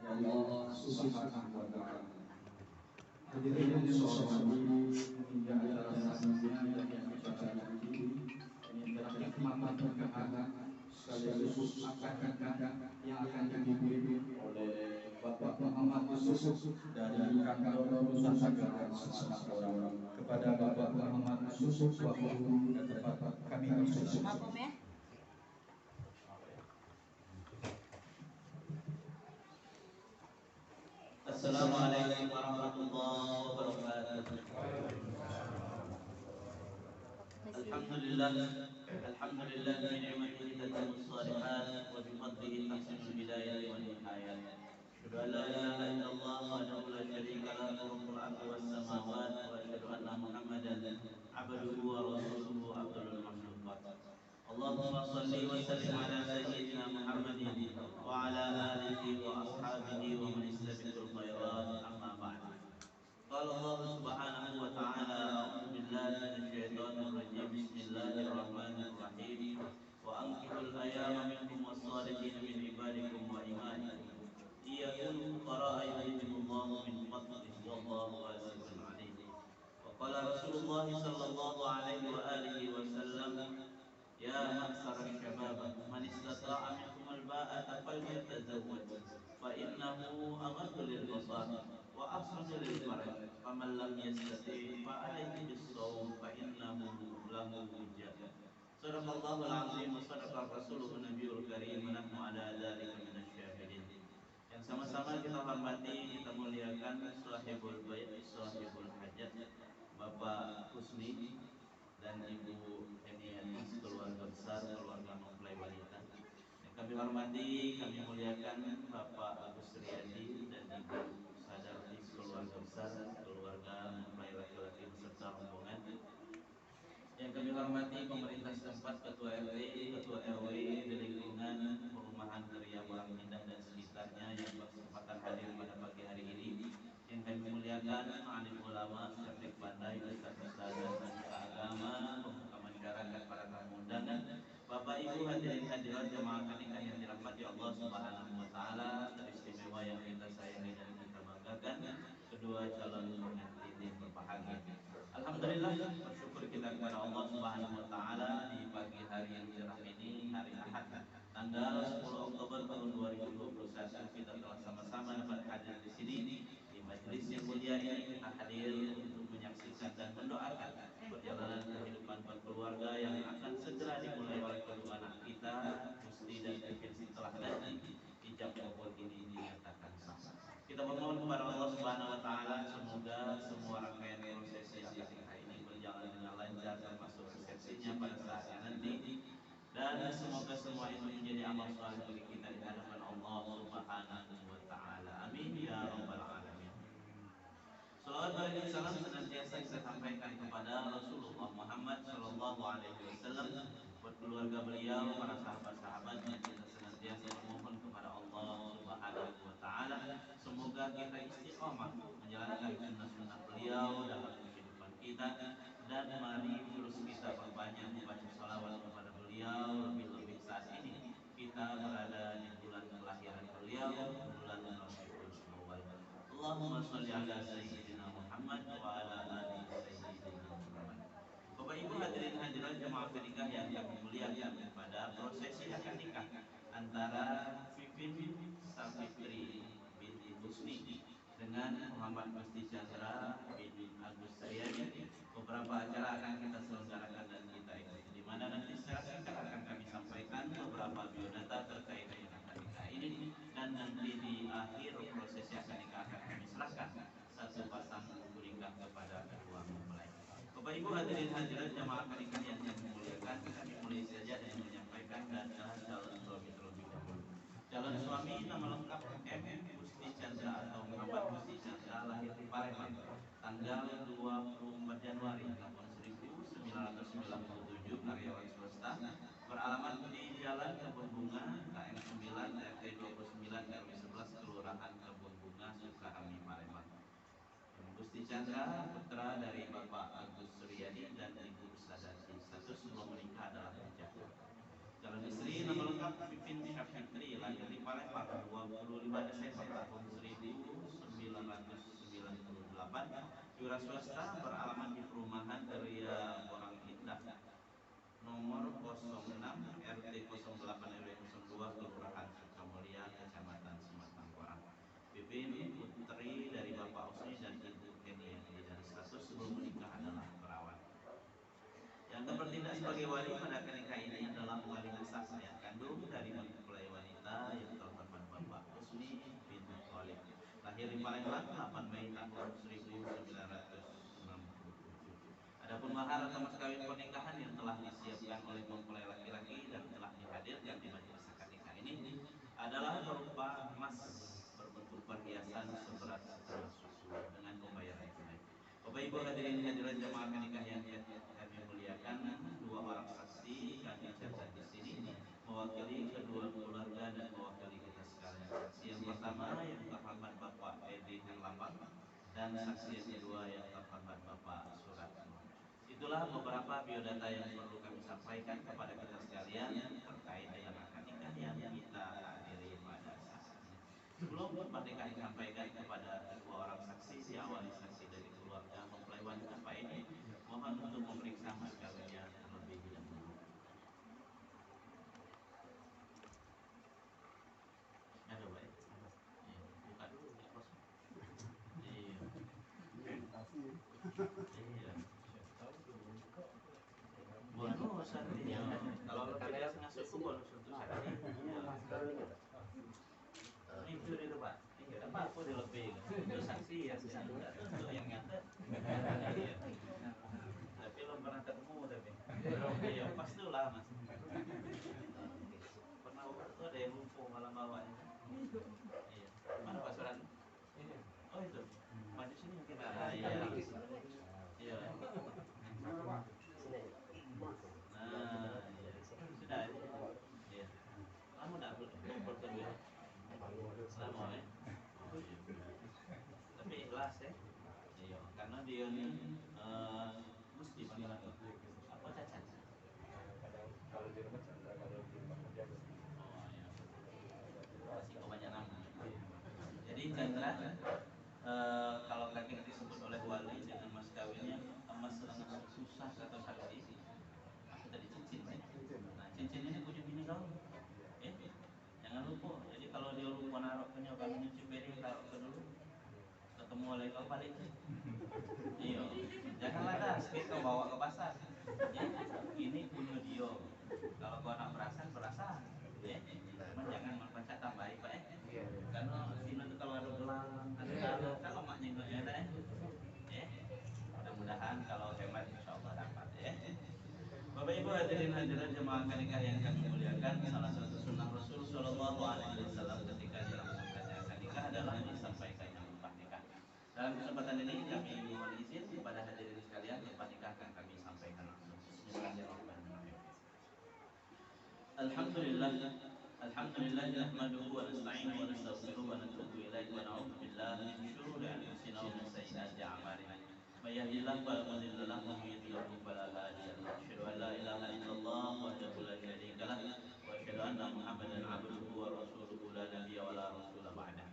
dari Allah Subhanahu wa Ta'ala. Hadirin yang saya hormati, ini adalah selanjutnya yang acara ini. Ini adalah hikmah pernikahan sekaligus akad nikah yang akan dipimpin oleh Bapak Muhammad Yusuf dari Kantor Pusat Agama Sesanak Orang. Kepada Bapak Muhammad Yusuf, waktu dan tempat kami persilakan. Assalamualaikum warahmatullahi wabarakatuh. Alhamdulillah bi ni'matihi tatimmu shalihat wa bi fadlihi tahsinul bidayah wal nihayat. Asyhadu an la ilaha illallah wahdahu la syarika lahu rabbul ardi was samawati wa asyhadu anna Muhammadan abduhu wa rasuluhu afdalul makhluqat. Allahumma salli wa sallim ala sayyidina Muhammadin wa ala alihi wa ashabihi wa man istabiqul khairat, amma ba'd. Qala Allah subhanahu wa ta'ala, a'udzu billahi minasyaitonir rajim, bismillahirrahmanirrahim, wa ankihul ayama minkum was-salihin min ibadikum wa imanikum iyakunu fuqara'a yughnihimullahu min fadlihi wallahu wasi'un 'alim. Wa qala Rasulullah sallallahu alaihi wa alihi wasallam, ya ma'syar syabab, man istata'a minkum al-ba'ata falyatazawwaj fa innahu aghaddu lil-basar wa ahsanu lil-farj, faman lam yastati' fa alayhi bis-shawm fa innahu lahu wijah. Sadaqallahul azim wa sadaqa rasulun nabiyul karim wa nahnu ala dzalika minasyahidin. Yang sama-sama kita hormati, kita muliakan sahibul bait, sahibul hajat, Bapak Husni dan Ibu Eniatis, keluarga besar, keluarga mempelai wanita. Yang kami hormati, kami muliakan Bapak Agus Riyadi dan Ibu Sadartis, keluarga besar, keluarga mempelai laki-laki beserta rombongan. Yang kami hormati pemerintah setempat, Ketua RT, Ketua RW di lingkungan Perumahan Karya Barang Indah dan sekitarnya yang berkesempatan hadir pada pagi hari ini. Yang kami muliakan alim ulama, cerdik pandai, ustaz-ustaz dan agama, pemuka masyarakat, para tamu undangan, Bapak Ibu hadirin hadirat jemaah pernikahan yang dirahmati Allah Subhanahu wa Ta'ala, teristimewa yang kita sayangi dan kita banggakan, kedua calon pengantin berbahagia. Alhamdulillah, bersyukur kita kepada Allah Subhanahu wa Ta'ala di pagi hari yang cerah ini, hari Ahad, tanggal 10 Oktober tahun 2021, kita telah sama-sama dapat hadir di sini di majelis yang mulia ini. Kita hadir untuk menyaksikan dan mendoakan perjalanan kehidupan berkeluarga yang akan segera dimulai oleh kedua anak kita, Musti dan Kevin, setelah nanti ijab kabul ini dinyatakan sah. Kita bermohon kepada Allah Subhanahu wa Ta'ala, semoga semua rangkaian prosesi akad nikah ini berjalan dengan lancar, termasuk resepsinya pada saatnya nanti, dan semoga semua itu menjadi amal saleh bagi kita di hadapan Allah Subhanahu wa Ta'ala. Amin ya rabbal alamin. Salawat dan salam senantiasa kita sampaikan kepada Rasulullah Muhammad sallallahu alaihi wasallam, buat keluarga beliau, para sahabat-sahabatnya. Kita senantiasa memohon kepada Allah Subhanahu wa Ta'ala, semoga kita istiqomah menjalankan sunnah-sunnah beliau dalam kehidupan kita, dan mari terus kita perbanyak membaca salawat kepada beliau, lebih-lebih saat ini kita berada di bulan kelahiran beliau, bulan Rabiul Awal. Allahumma sholli ala sayyidina Muhammad wa ala ali sayyidina Muhammad. Bapak Ibu hadirin hadirat jemaah pernikahan yang kami muliakan, pada prosesi akad nikah antara Vivin Savitri binti Husni dengan Muhammad Musti Chandra bin Agus Riyadi, beberapa acara akan kita selenggarakan dan kita ikuti, di mana nanti secara singkat akan kami sampaikan beberapa biodata terkait dengan akad nikah ini, dan nanti di akhir prosesi akad nikah akan kami serahkan satu pasang buku nikah kepada kedua mempelai. Bapak Ibu hadirin hadirat jemaah pernikahan yang dimuliakan, kami mulai saja dengan menyampaikan data calon suami terlebih dahulu. Calon suami nama lengkap M. Musti Chandra atau Muhammad Musti Chandra, lahir di Palembang tanggal 24 Januari tahun 1997, karyawan swasta, beralamat di Jalan Kebun Bunga, KM 9, RT 29, RW 11, Kelurahan Kebun Bunga, Sukahami, Palembang. Gusti Chandra, putra dari Bapak Agus Riyadi dan Ibu Sadati, status sebelum menikah adalah pejaka. Calon istri nama lengkap Pipin Syafitri, lahir di Palembang 25 Desember tahun 1998. Wira swasta, beralamat di perumahan Geria Borang Indah, nomor 06 RT 08 RW 02 Kelurahan Sukamulya, Kecamatan Sematang Barat. Pipin putri dari Bapak Usni dan Ibu Eni, dan status sebelum menikah adalah perawat. Yang bertindak sebagai wali pada akad nikah ini adalah wali nasab ayah kandung dari mempelai wanita yang terhormat Bapak Usni bin Khalid, lahir di Palembang 8 Mei tahun 1967. Adapun mahar atau mas kawin pernikahan yang telah disiapkan oleh mempelai laki-laki dan telah dihadirkan di majelis akad nikah ini adalah berupa emas berbentuk perhiasan seberat setengah suku dengan pembayaran tunai. Bapak Ibu hadirin hadirat jamaah akad nikah yang kami muliakan, dua orang saksi kami catat di sini mewakili kedua keluarga dan mewakili kita sekalian. Saksi yang pertama yang terhormat Bapak Edi Herlambang dan saksi yang kedua yang terhormat Bapak Suratno. Itulah beberapa biodata yang perlu kami sampaikan kepada kita sekalian terkait dengan akad nikah yang kita hadiri pada saat ini. Sebelum pernikahan disampaikan kepada kedua orang saksi, diawali saksi dari keluarga mempelai wanita Pak ini, mohon untuk memeriksa mas kawinnya terlebih dahulu. Ada baik, buka dulu mikrofon. Iya. Bonus artinya kalau tidak ngasih itu bonus untuk saksi. Itu itu Pak. Iya, apa aku dilebih untuk saksi ya untuk yang nyata. Iya. Tapi belum pernah ketemu tapi. Iya, pastilah Mas. Pernah waktu ada yang lumpuh malam bawanya. Iya. Mana Pak Suran? Oh itu. Maju sini mungkin ada. Iya. Iya. Nah, iya. Sudah. Iya. Kamu enggak bertemu. Lama ya. Oh, iya. Tapi ikhlas ya. Iya, karena dia nih mesti panggil apa cacat. Kalau di rumah Chandra, kalau di rumah kerja Oh iya. Masih kebanyakan. Jadi Chandra kalau kakek disebut oleh wali dengan mas kawinnya emas setengah susah kata saksi. Apa tadi cincin ya? Nah cincin ini punya bini kau. Jangan lupa. Jadi kalau dia lupa naruh punya kalau nyuci piring taruh ke dulu. Ketemu oleh kau balik. Iya. Jangan lantas kita bawa ke pasar. Ya, ini punya dia. Kalau kau nak berasan berasan. Ya. Cuman jangan membaca tambahi Pak ya. Karena Vino itu kalau ada gelang, ada kalau maknya nggak ada ya. Mudah-mudahan kalau hemat insya Allah dapat ya. Bapak Ibu hadirin hadirat jemaah nikah yang kami muliakan, salah satu sunnah Rasul Shallallahu Alaihi Wasallam ketika dilaksanakannya akad nikah adalah disampaikannya khutbah nikah. Dalam kesempatan ini kami mohon izin kepada hadirin sekalian khutbah nikah akan kami sampaikan langsung. Bismillahirrahmanirrahim. Alhamdulillah. Alhamdulillah nahmaduhu wa nasta'inuhu wa nastaghfiruhu wa natubu ilaihi wa na'udzu billahi min shururi anfusina wa min sayyiati a'malina. May yahdihillahu fala mudilla lahu wa may yudlil fala hadiya lahu. Asyhadu an la ilaha illallah wahdahu la syarika lah wa asyhadu anna Muhammadan 'abduhu wa rasuluhu la nabiyya wa la rasula ba'dah.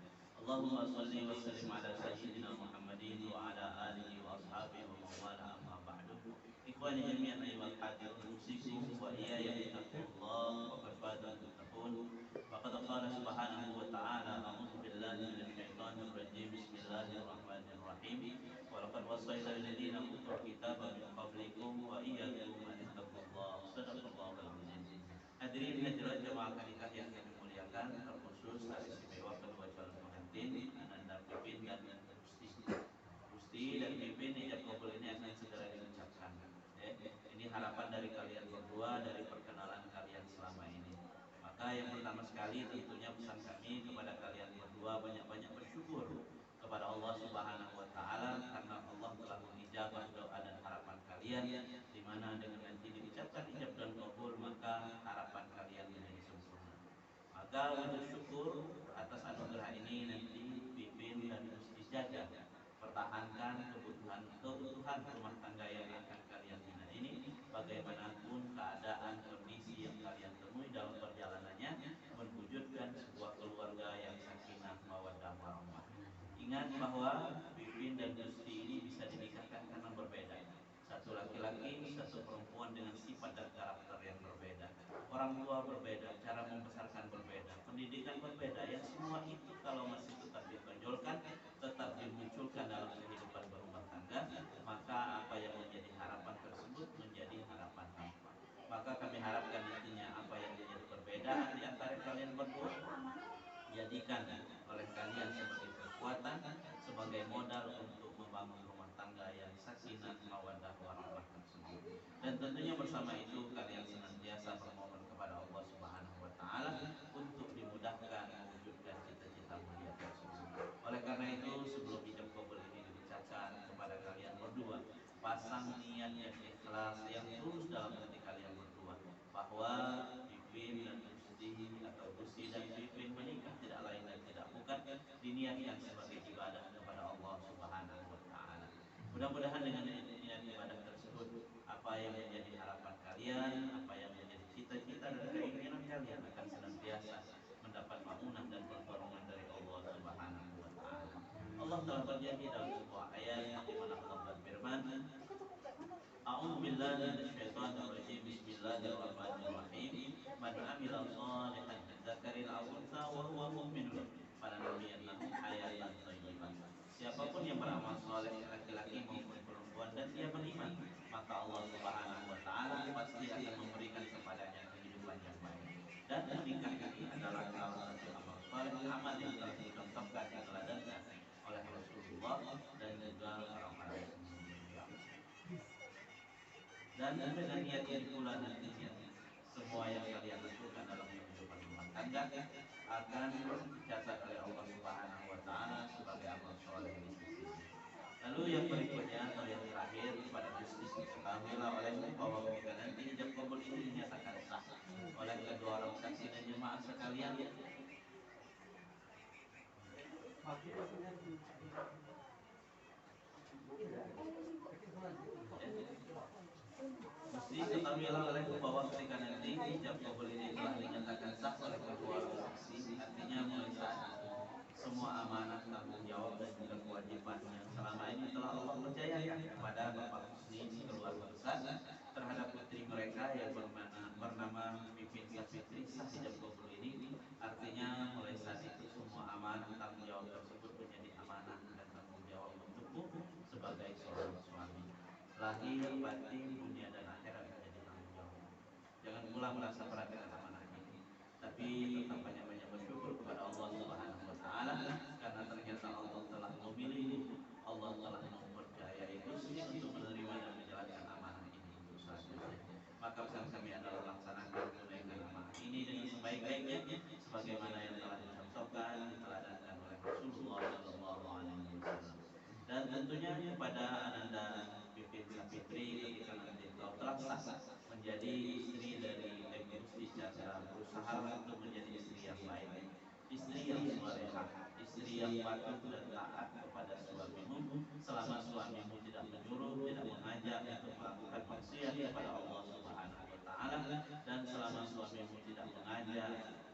Allahumma shalli wa sallim ala sayyidina Muhammadin wa ala alihi wa ashabihi wa mawala amma ba'du. Ikhwani jami'an ayyuhal hadirun usikum wa iyaya bittaqwallah wa qad faza al-muttaqun. Faqad qala subhanahu wa ta'ala a'udzu billahi minasy syaithanir rajim. Bismillahirrahmanirrahim. Wa laqad wassayna alladziina utul kitaba min qablikum wa iyyakum an ittaqullaha. Shadaqallahul azim. Hadirin hadirat jemaah nikah yang kami muliakan, terkhusus hari istimewa kedua calon pengantin Ananda Pipin dan Gusti dan Pipin ijab kabul ini akan segera diucapkan. Ini harapan dari kalian berdua, dari perkenalan kalian selama ini. Maka yang pertama sekali tentunya pesan kami kepada kalian berdua banyak-banyak bersyukur kepada Allah Subhanahu wa taala karena Allah telah mengijabah doa dan harapan kalian, di mana dengan nanti diucapkan ijab dan kabul maka harapan kalian menjadi sempurna. Maka wujud syukur atas anugerah ini nanti Pipin dan Gusti jaga, pertahankan keutuhan rumah tangga yang akan kalian bina ini bagaimanapun keadaan kondisi yang kalian temui dalam perjalanan Ingat bahwa Pipin dan Gusti ini bisa dinikahkan karena berbeda. Satu laki-laki, satu perempuan dengan sifat dan karakter yang berbeda. Orang tua berbeda, cara membesarkan berbeda, pendidikan berbeda. Yang semua itu kalau masih tetap ditonjolkan, tetap dimunculkan dalam kehidupan berumah tangga, maka apa yang menjadi harapan tersebut menjadi harapan hampa. Maka kami harapkan nantinya apa yang menjadi perbedaan di antara kalian berdua jadikan oleh kalian sebagai kekuatan, sebagai modal untuk membangun rumah tangga yang sakinah, mawaddah, warahmah tersebut. Dan tentunya bersama itu kalian senantiasa bermohon kepada Allah Subhanahu wa taala untuk dimudahkan mewujudkan cita-cita mulia tersebut. Oleh karena itu, sebelum ijab kabul ini dibacakan kepada kalian berdua, pasang niat yang ikhlas yang tulus dalam hati kalian berdua bahwa Pipin dan Gusti atau Gusti dan Pipin menikah tidak lain dan tidak bukan diniatkan sebagai ibadah kepada Allah Subhanahu wa taala. Mudah-mudahan dengan niat ibadah tersebut apa yang menjadi harapan kalian, apa yang menjadi cita-cita dan keinginan kalian akan senantiasa mendapat ampunan dan pertolongan dari Allah Subhanahu wa taala. Allah telah berjanji dalam sebuah ayat di mana Allah berfirman, A'udzu billahi minasyaitonir rajim. Bismillahirrahmanirrahim. Man 'amila shalihan min dzakarin aw untha wa huwa mu'minun falanuhyiyannahu hayatan thayyibah. Siapapun yang beramal saleh laki-laki maupun perempuan dan dia beriman, maka Allah Subhanahu wa taala pasti akan memberikan kepadanya kehidupan yang baik. Dan menikah ini adalah salah satu amal saleh, amal yang telah dicontohkan diteladankan oleh Rasulullah dan juga para-para sebelumnya. Dan dengan niat ini pula nantinya semua yang kalian lakukan dalam kehidupan rumah tangga akan dicatat oleh Allah Subhanahu wa taala sebagai amal soleh di sisinya. Lalu yang berikutnya atau yang terakhir kepada Gusti, ketahuilah olehmu bahwa ketika nanti ijab kabul ini dinyatakan sah oleh kedua orang saksi dan jemaah sekalian, mesti ketahuilah olehmu bahwa ketika nanti ijab kabul ini telah dinyatakan sah oleh kedua orang saksi, artinya mulai saat itu semua amanah, tanggung jawab dan juga kewajiban yang selama ini telah Allah percayakan kepada Bapak Husni sekeluarga besar terhadap putri mereka yang bernama Pipin Safitri sah ijab kabul ini, artinya mulai saat itu semua amanah, tanggung jawab tersebut menjadi amanah dan tanggung jawab untukmu sebagai seorang suami. Lahir, batin, dunia dan akhirat menjadi tanggung jawab. Jangan pula merasa berat dengan amanah ini, tapi tetap banyak-banyak bersyukur kepada Allah Subhanahu wa taala karena ternyata Allah telah memilihmu, Allah telah mempercayai Gusti untuk menerima dan menjalankan amanah ini untuk selanjutnya. Maka pesan kami adalah laksanakan tunaikan amanah ini dengan sebaik-baiknya sebagaimana yang telah dicontohkan, diteladankan oleh Rasulullah sallallahu alaihi wasallam. Dan tentunya kepada Ananda Pipin Safitri, ketika nanti kau telah sah menjadi istri dari Gusti Chandra, berusaha untuk menjadi istri yang baik, istri yang salehah, istri yang patuh dan taat kepada suamimu selama suamimu tidak menyuruh, tidak mengajak untuk melakukan maksiat kepada Allah Subhanahu wa taala, dan selama suamimu tidak mengajak,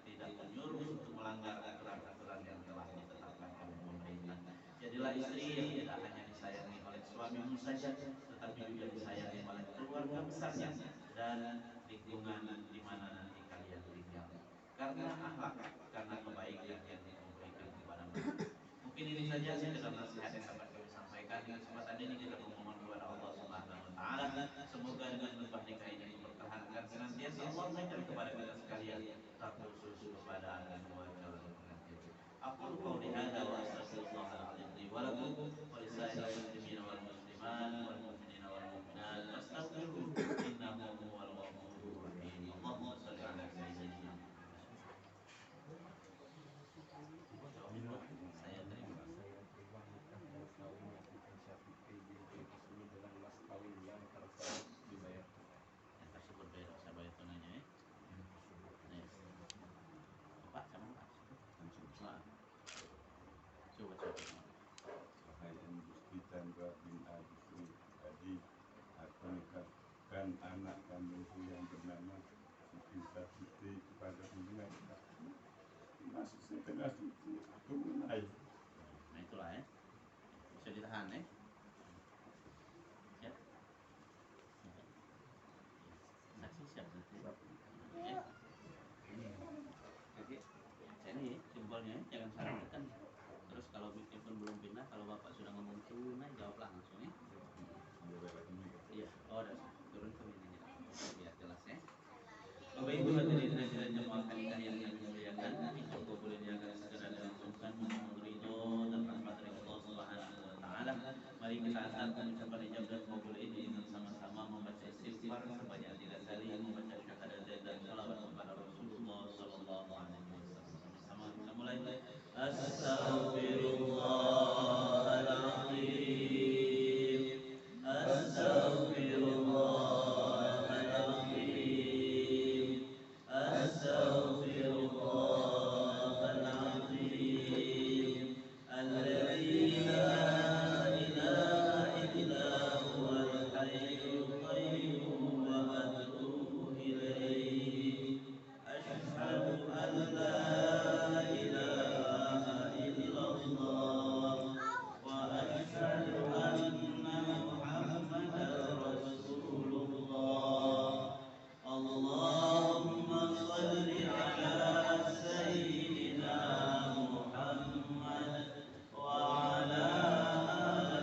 tidak menyuruh untuk melanggar aturan-aturan yang telah ditetapkan oleh pemerintah. Jadilah istri yang tidak hanya disayangi oleh suamimu saja, tetapi juga disayangi oleh keluarga besarnya dan lingkungan di mana nanti kalian tinggal. Karena akhlak, karena kebaikan yang kamu berikan kepada mereka. Mungkin ini saja sekedar nasihat yang dapat kami sampaikan. Di kesempatan ini kita memohon kepada Allah Subhanahu wa taala, semoga dengan lebah nikah ini keberkahan akan senantiasa Allah berikan kepada kita sekalian, terkhusus kepada kedua calon pengantin. Aku qauli hadza wa astaghfirullahal azim li wa lakum wa lisairil muslimina wal muslimat wal mu'minina wal mu'minat fastaghfiruhu innahu huwal ghafurur rahim. Allahumma shalli ala sayyidina saya terima. Saya terima nikah dan kawinnya Pipin Safitri binti Husni dengan mas kawin yang tersebut dibayar tunai. Yang tersebut beda, saya bayar tunainya ya. Nih. Pak, sama Pak. Coba. Kekayaan Gusti dan siap nanti. Oke. Oke. Ini simpelnya jangan salah tekan. Terus kalau mikrofon belum pindah, kalau Bapak sudah ngomong tunai jawablah langsung ya. Iya, oh udah turun ke ini biar jelas ya. Bapak Ibu hadirin hadirat jemaah kalian yang kami muliakan, insya Allah boleh akan segera dilangsungkan mohon ridho dan rahmat dari Allah Subhanahu wa taala. Mari kita antarkan ucapan ijab dan qabul ini dengan sama-sama membaca istighfar sebanyak 3 kali, membaca syahadat dan salawat kepada Rasulullah sallallahu alaihi wasallam. Sama-sama kita mulai. Astaghfirullahaladzim. Astaghfirullahaladzim. Astaghfirullahaladzim. Alladzi la ilaha illa huwal hayyul qayyum wa atubu ilaihi. Asyhadu an la ilaha illallah wa asyhadu anna Muhammadar Rasulullah. Allahumma shalli ala sayyidina Muhammad wa ala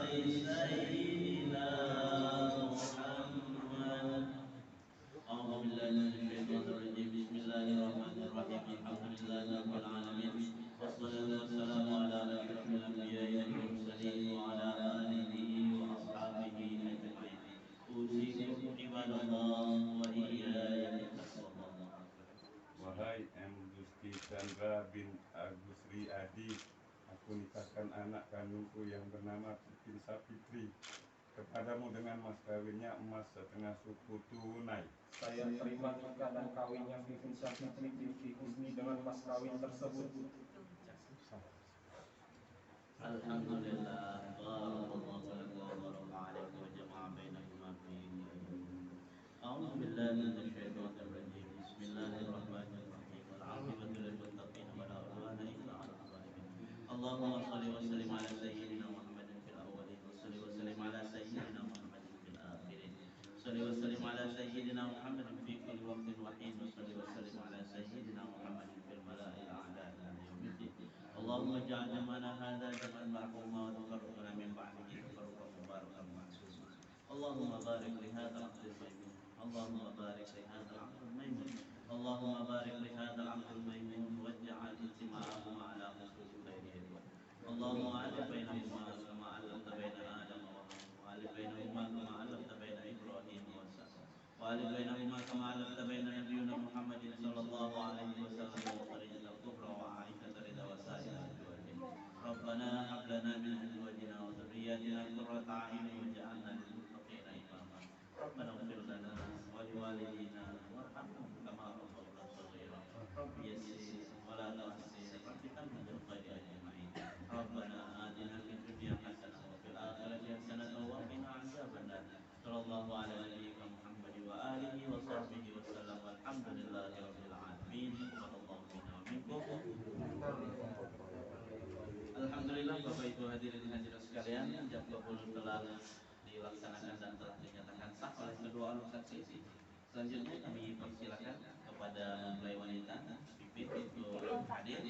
ali sayyidina Muhammad. أعوذ بالله من الشيطان الرجيم بسم الله الرحمن الرحيم الحمد لله رب العالمين والصلاة والسلام على أشرف الأنبياء والمرسلين وعلى آله وأصحابه أجمعين أوصيكم عباد الله وإياي بتقوى الله. Wahai M. Gusti Chandra bin Agus Riyadi, aku nikahkan anak kandungku yang bernama Titin Sapitri kepadamu dengan mas kawinnya emas setengah suku tunai. Saya terima nikah dan kawinnya Titin Sapitri binti Husni dengan mas kawin tersebut. Alhamdulillah, barakallahu lakum wa baraka alaikum wa jama'a bainakuma fi A'udzu billahi minasyaitonir rajim. Bismillahirrahmanirrahim. Wal 'aqibatu lil muttaqin wa la 'udwana illa 'alal zalimin. Allahumma shalli wa sallim ala sayyidina Muhammadin fil awwalin wa shalli wa sallim ala sayyidina Muhammadin fil akhirin. Shalli wa sallim ala sayyidina Muhammadin fi kulli waqtin wa hin wa shalli wa sallim ala sayyidina Muhammadin fil mala'il a'la ila yaumiddin. Allahumma ij'al jam'ana hadza jam'an marhuma wa tafarraqna min ba'dihi tafarruqan mubarakan ma'suma. Allahumma barik li hadzal 'abdil maymun. Allahumma barik li hadzal 'abdil maymun. Allahumma barik li hadzal 'abdil maymun waj'al ijtima'ahum 'ala husni khairihim. Allahumma alif bainahuma kama 'allamta baina Adam wa Hawa wa alif bainahuma kama 'allamta baina Ibrahim wa Musa wa alif bainahuma kama 'allamta baina nabiyyina Muhammadin sallallahu alaihi wasallam wa kharijatal kubra wa 'aishata ridha wa sa'il azwajih. Rabbana hab lana min azwajina wa dhurriyyatina qurrata a'yunin waj'alna lil muttaqina imama. Rabbana ighfir lana wa liwalidina warhamhum kama rabbayana shaghira. Rabbi yassir wa la tu'assir. Rabbi hamdil khairi ajma'in. Rabbana atina fid dunya hasanah wa fil akhirati hasanah wa qina adzabannar. Sallallahu ala nabiyyina Muhammad wa alihi wa sahbihi wa sallam. Alhamdulillahi rabbil alamin. Wallahu minna wa minkum. Alhamdulillah Bapak Ibu hadirin hadirat sekalian, ijab kabul telah dilaksanakan dan telah dinyatakan sah oleh kedua orang saksi. Selanjutnya kami persilakan kepada mempelai wanita Pipit untuk hadir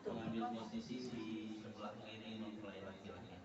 mengambil posisi di sebelah kiri mempelai laki-laki.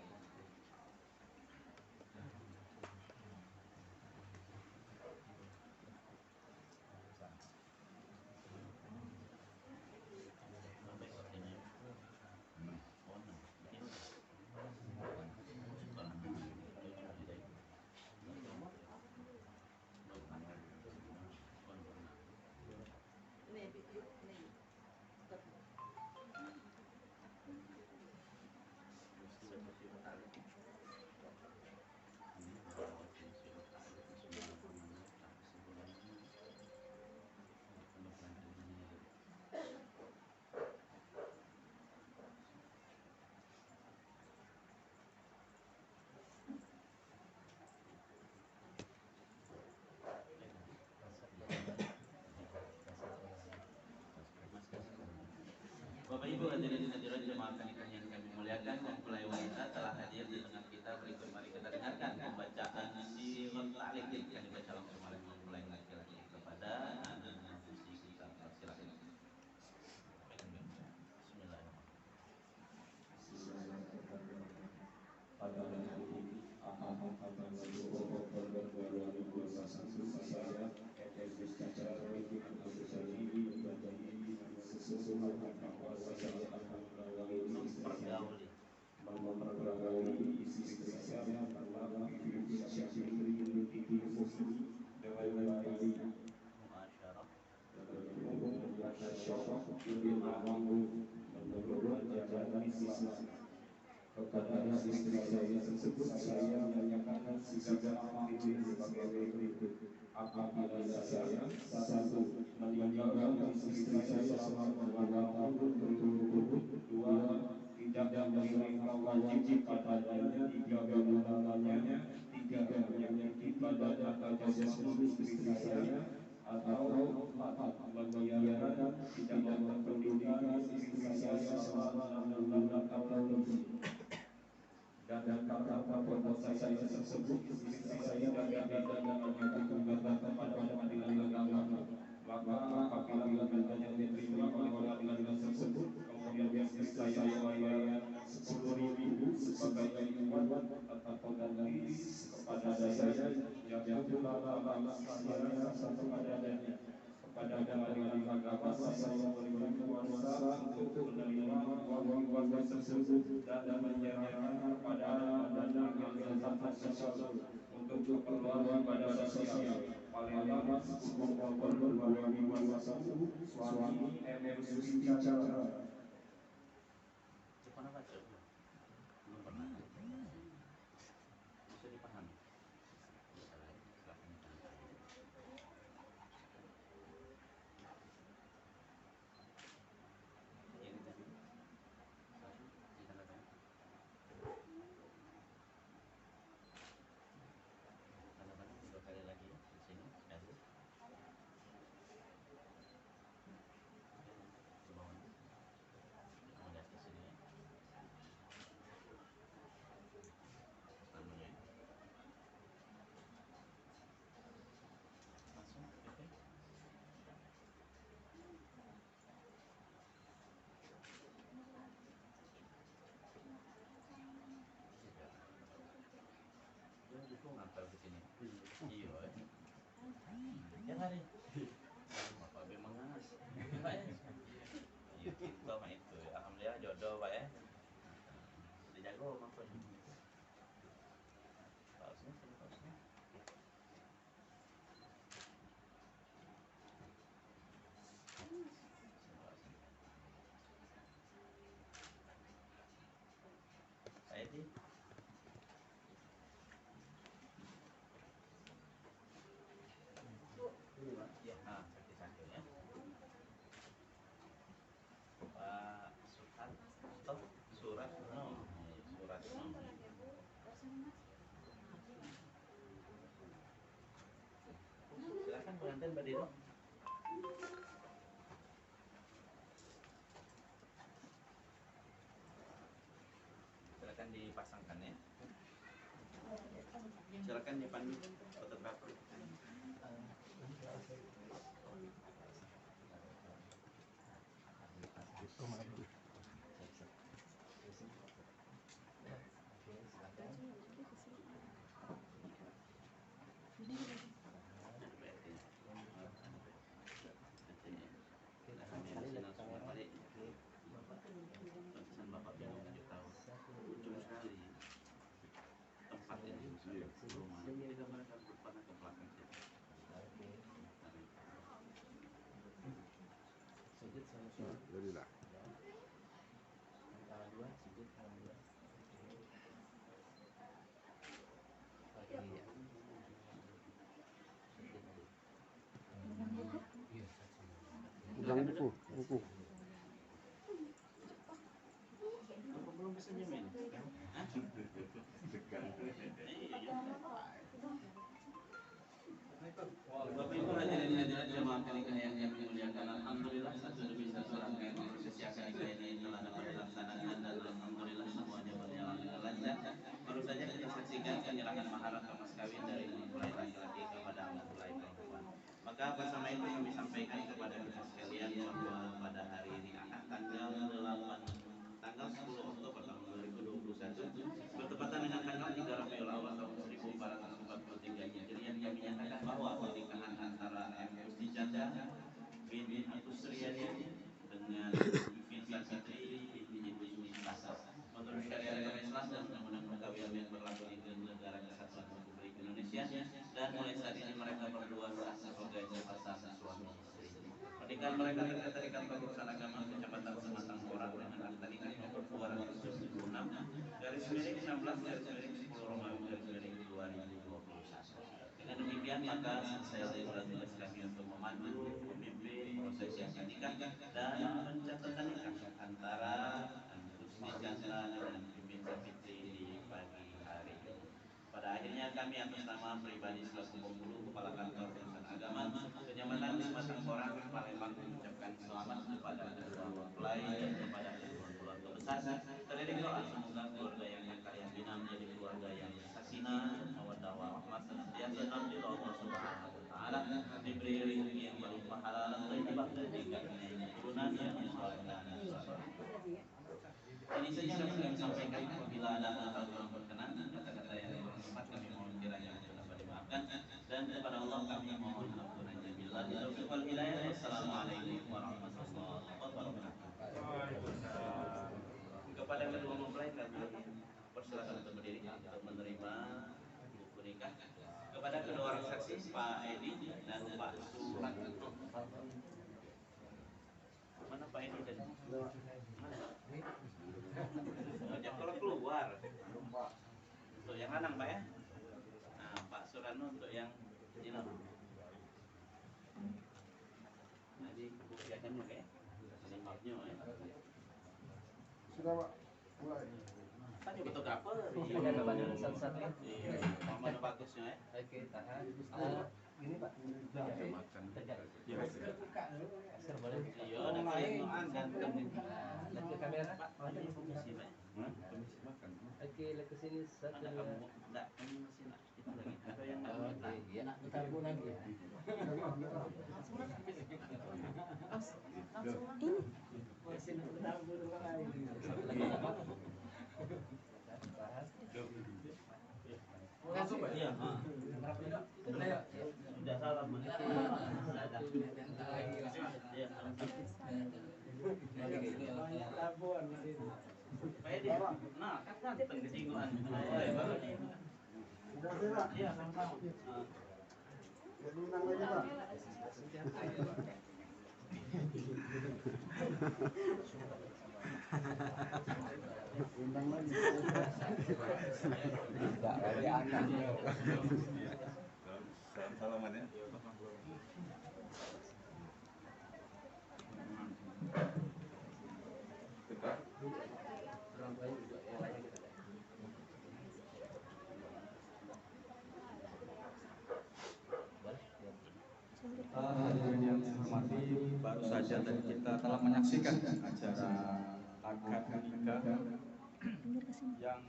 Bapak Ibu hadirin hadirat jemaah pernikahan yang kami muliakan, mempelai wanita telah hadir di tengah kita. Berikut mari kita dengarkan pembacaan sirah ta'liq yang dibaca langsung oleh mempelai laki-laki kepada kepada istri saya tersebut saya menyatakan segala apapun sebagai berikut. Apabila saya satu meninggalkan istri saya selama 2 tahun berturut-turut, 2 tidak memberikan wajib kepadanya 3 bulan lamanya, 3 menyakiti badan atau jasmani istri saya, atau 4 membiarkan tidak memperdulikan istri saya selama 6 bulan atau lebih. Dan karena perbuatan saya tersebut, istri saya tidak dan mengajukan gugatan kepada pengadilan agama. Maka apabila gugatan diterima oleh pengadilan tersebut, kemudian istri saya membayar 10.000 sebagai iuran atau ganti kepada saya, jatuhlah balas saya kepadanya. Kepada pengadilan agama saya memberikan kuasa untuk menerima uang tersebut dan menyerahkan kepada dana anggaran sosial untuk keperluan badan sosial. Paling lama 10 Oktober 2021, suami MM Susi Cara. Pernah baca? Belum pernah. Bisa dipahami. Ini tadi. Kita lihat. Tanda-tanda 2 kali lagi ya di sini. Kasih. Coba mau lihat di sini ya. Namanya. Langsung, oke. Dia buku ngapel di sini. Iya. Ya hari. Bapak memang ngas. Iya kita mah itu. Alhamdulillah jodoh Pak ya. Dijago maksud. Pausnya sini pausnya. Saya di ya, kaki satu ya. Pak Suharto, Suratno, Suratno. Silakan pengantin berdiri. Silakan dipasangkan ya. Silakan dipandu fotografer. Pantesan Bapak bingung aja tahu. Lucu sekali tempat ini. Rumah. Kita mereka pernah ke belakang situ. Sujud sama Alhamdulillah. antara 2 sujud sama 2. Oke ya. Pegang buku. Apa belum bisa nyemin? Hah? Iya. Bapak Ibu hadirin hadirat jemaah pernikahan yang kami muliakan, alhamdulillah satu demi satu rangkaian prosesi akad nikah ini telah dapat dilaksanakan dan alhamdulillah semuanya berjalan dengan lancar. Baru saja kita saksikan penyerahan mahar atau mas kawin dari mempelai laki-laki kepada mempelai perempuan. Maka bersama itu kami sampaikan kepada kita sekalian bahwa pada hari ini tanggal 10 Oktober tahun 2021 bertepatan dengan tanggal 3 Rabiul Awal tahun 1443 Hijriah yang menyatakan bahwa pernikahan antara M. Gusti Chandra bin Agus Suryadi dengan Vinsa Fitri binti Ibu Sumisah menurut syariat agama Islam dan undang-undang perkawinan yang berlaku di negara Kesatuan Republik Indonesia, dan mulai saat ini mereka berdua sah sebagai sepasang suami istri. Pernikahan Tinggal mereka dekat dari kantor urusan agama Kecamatan Sematang Orang dengan akta nikah nomor 276 garis miring 16 garis miring 10 Romawi garis miring 2021. Dengan demikian maka selesai tugas kami untuk memandu, memimpin proses akad nikah dan mencatatkan nikah antara Gusti Chandra dengan Bibi Sapitri di pagi hari ini. Pada akhirnya kami atas nama pribadi selaku pembulu Kepala Kantor Urusan Agama Kecamatan Sematang Orang Palembang mengucapkan selamat kepada kedua mempelai dan kepada kedua keluarga besar. Teriring doa semoga keluarga yang kekal yang bina menjadi keluarga yang sakinah, mawaddah warahmah senantiasa dalam ridho Allah Subhanahu wa taala, diberi rezeki yang berlimpah halal dan thayyibah dan dikaruniai keturunan yang saleh dan saleh. Ini saja yang kami sampaikan. Apabila ada hal-hal kurang berkenan, kata-kata yang bermanfaat kami mohon kiranya dapat dimaafkan, dan kepada Allah kami mohon ampunannya. Billahi taufiq wal hidayah. Wassalamualaikum warahmatullahi wabarakatuh. Kepada kedua mempelai kami persilakan untuk berdiri untuk menerima buku nikah. Kepada kedua orang saksi Pak Edi dan Pak Suratno. Mana Pak Edi dan mana? Jangan kalau keluar. Untuk yang lanang Pak ya. Nah Pak Suratno untuk yang ini. Jadi bukiakannya kayak ini mapnya ya. Sudah Pak, mulai. Tadi betul apa? Ada kepada satu-satu ya. Mana bagusnya ya? Oke, tahan. Ini Pak. Tegak. Ser boleh. Iya, ada kain ganteng ini. Lihat ke kamera. Ada yang komisi Pak. Komisi makan. Oke, lihat ke sini satu. Ada kamu enggak ini masih nak itu lagi. Ada yang Oke, iya nak tabung lagi ya. Masih nak tabung lagi. Langsung Pak. Iya, sudah salam Mas. Iya, Tabung. Pak Edi. Nah, kan ganteng kesinggungan. Baru nih. Sudah sih Pak. Iya, sama-sama. Jadi undang lagi Pak. Undang lagi. Tidak lagi anak. Salaman ya. Hadirin yang saya hormati, baru saja tadi kita telah menyaksikan acara akad nikah yang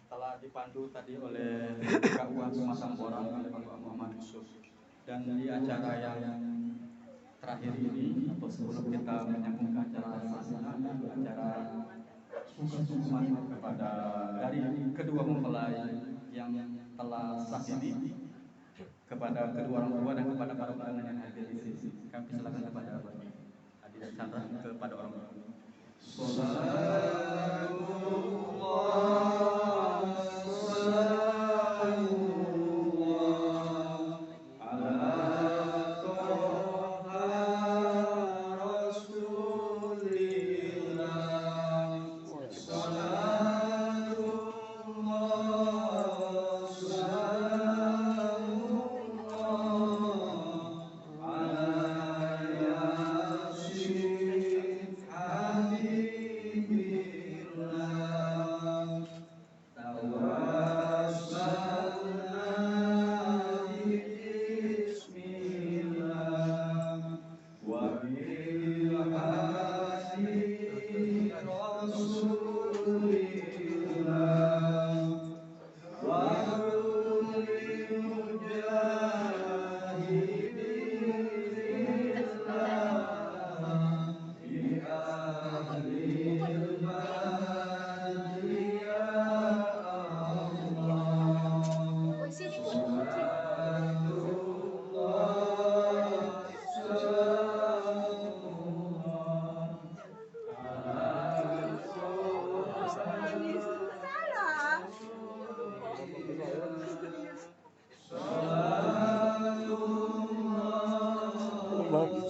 telah dipandu tadi oleh KUA Sematang Orang oleh Bapak Muhammad Yusuf. Dan di acara yang terakhir ini, atau sebelum kita menyambung ke acara selanjutnya, acara sungkeman kepada dari kedua mempelai yang telah sah ini, kepada kedua orang tua dan kepada para undangan yang hadir di sini. Kami silakan kepada Adi dan Chandra kepada orang tua.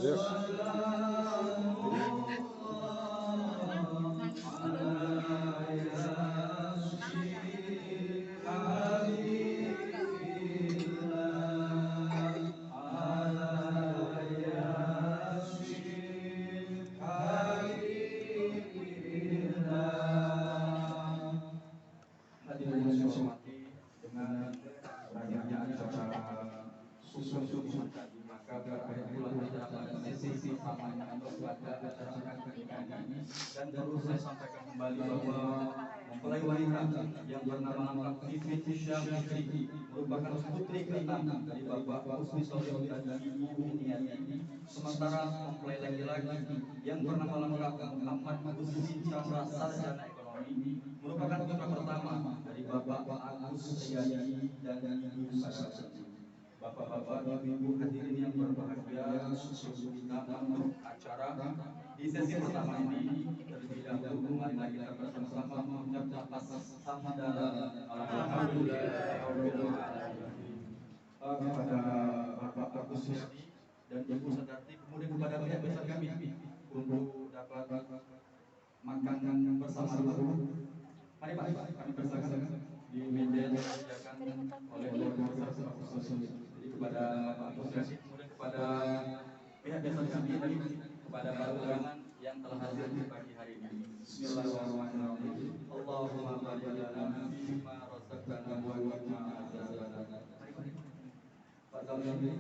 Yes. Maka berbagai bulan pada sesi pertama pada acara pernikahan ini, dan perlu saya sampaikan kembali bahwa mempelai wanita yang bernama lengkap Vivit Syafri merupakan putri keenam dari Bapak Husni Solihin dan Ibu Iniati. Sementara mempelai laki-laki yang bernama lengkap Muhammad Husni Chandra Sarjana Ekonomi merupakan putra pertama dari Bapak Agus Riyadi dan Ibu Sarjana. Bapak-bapak, ibu-ibu hadirin yang berbahagia, sebelum kita menutup acara di sesi pertama ini, terlebih dahulu marilah kita bersama-sama mengucap lafaz hamdalah kepada Bapak Agus Riyadi dan Ibu Sarjana, kemudian kepada pihak besar kami untuk dapat makan bersama dulu. Mari Pak, kami persilakan di meja yang disediakan oleh keluarga besar Bapak Agus Riyadi. Kepada Pak Agus, kemudian kepada pihak besar kami dan kepada para undangan yang telah hadir di pagi hari ini. Bismillahirrahmanirrahim. Allahumma barik lana fima razaqtana wa qina adzabannar. Pak Dalmi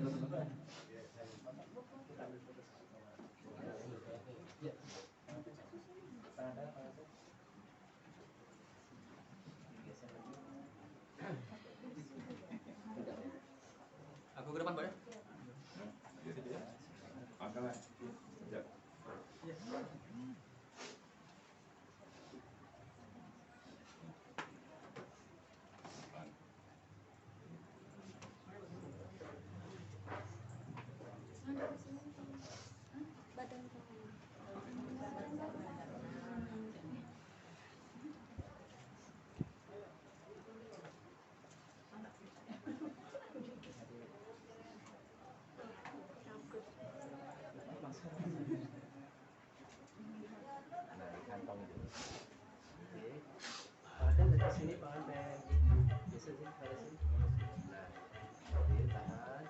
Aku ke depan, Pak. Angkatlah. Ya. Ada di sini Pak Anten. Bisa sih pada sini. Nah, oke, tahan.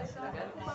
Silakan.